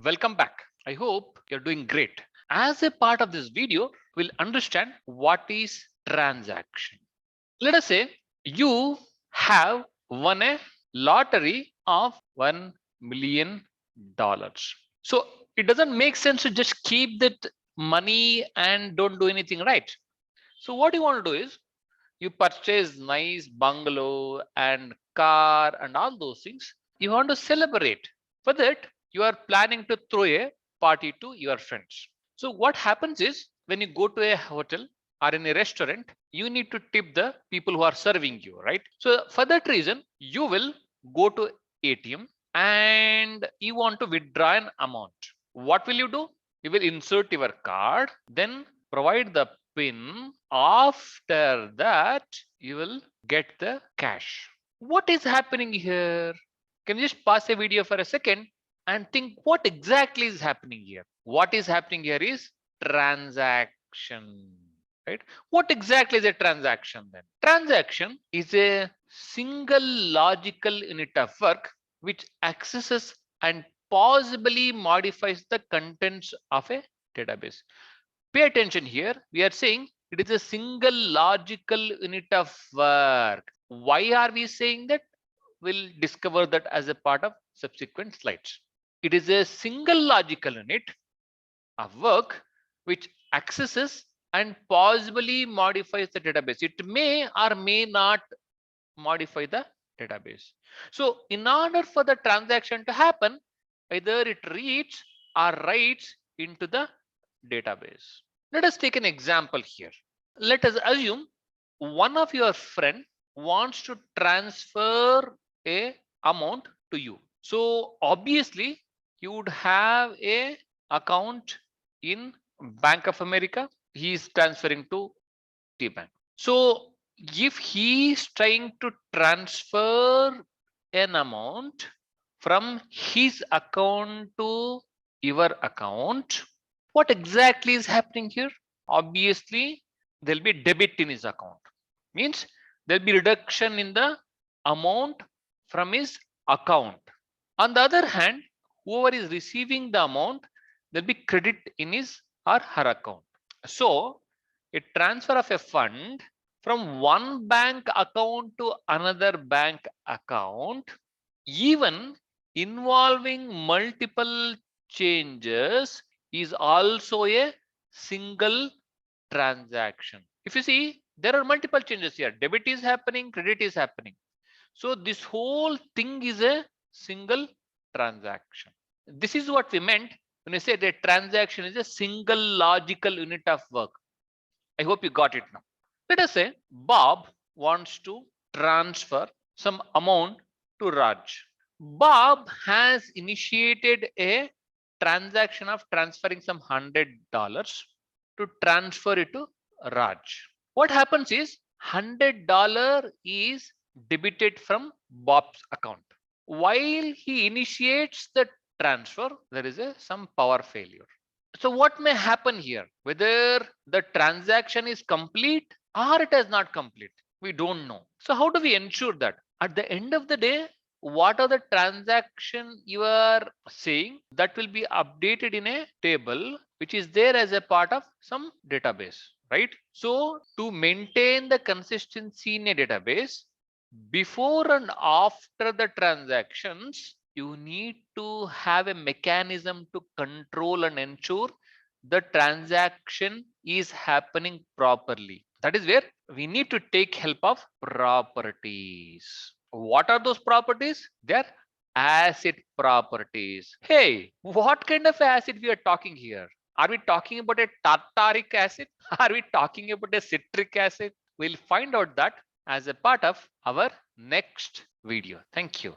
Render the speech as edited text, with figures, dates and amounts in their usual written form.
Welcome back. I hope you're doing great. As a part of this video, we'll understand what is transaction. Let us say you have won a lottery of $1 million. So it doesn't make sense to just keep that money and don't do anything, right? So what you want to do is you purchase nice bungalow and car and all those things. You want to celebrate. For that, you are planning to throw a party to your friends. So what happens is when you go to a hotel or in a restaurant, you need to tip the people who are serving you, right? So for that reason, you will go to ATM and you want to withdraw an amount. What will you do? You will insert your card, then provide the PIN. After that, you will get the cash. What is happening here? Can you just pause the video for a second and think what exactly is happening here? What is happening here is transaction, right? What exactly is a transaction then? Transaction is a single logical unit of work which accesses and possibly modifies the contents of a database. Pay attention here. We are saying it is a single logical unit of work. Why are we saying that? We'll discover that as a part of subsequent slides. It is a single logical unit of work which accesses and possibly modifies the database. It may or may not modify the database. So in order for the transaction to happen, either it reads or writes into the database. Let us take an example here. Let us assume one of your friend wants to transfer a amount to you. So obviously you would have a account in Bank of America. He is transferring to T Bank. So if he is trying to transfer an amount from his account to your account, what exactly is happening here? Obviously, there'll be debit in his account. Means there'll be reduction in the amount from his account. On the other hand, whoever is receiving the amount, there'll be credit in his or her account. So a transfer of a fund from one bank account to another bank account, even involving multiple changes, is also a single transaction. If you see, there are multiple changes here. Debit is happening, credit is happening. So this whole thing is a single transaction. This is what we meant when we said a transaction is a single logical unit of work. I hope you got it now. Let us say Bob wants to transfer some amount to Raj. Bob has initiated a transaction of transferring some $100 to transfer it to Raj. What happens is $100 is debited from Bob's account. While he initiates the transfer, there is some power failure. So what may happen here? Whether the transaction is complete or it is not complete, we don't know. So how do we ensure that? At the end of the day, what are the transaction you are saying that will be updated in a table which is there as a part of some database, right? So to maintain the consistency in a database, before and after the transactions, you need to have a mechanism to control and ensure the transaction is happening properly. That is where we need to take help of properties. What are those properties? They're acid properties. Hey, what kind of acid we are talking here? Are we talking about a tartaric acid? Are we talking about a citric acid? We'll find out that as a part of our next video. Thank you.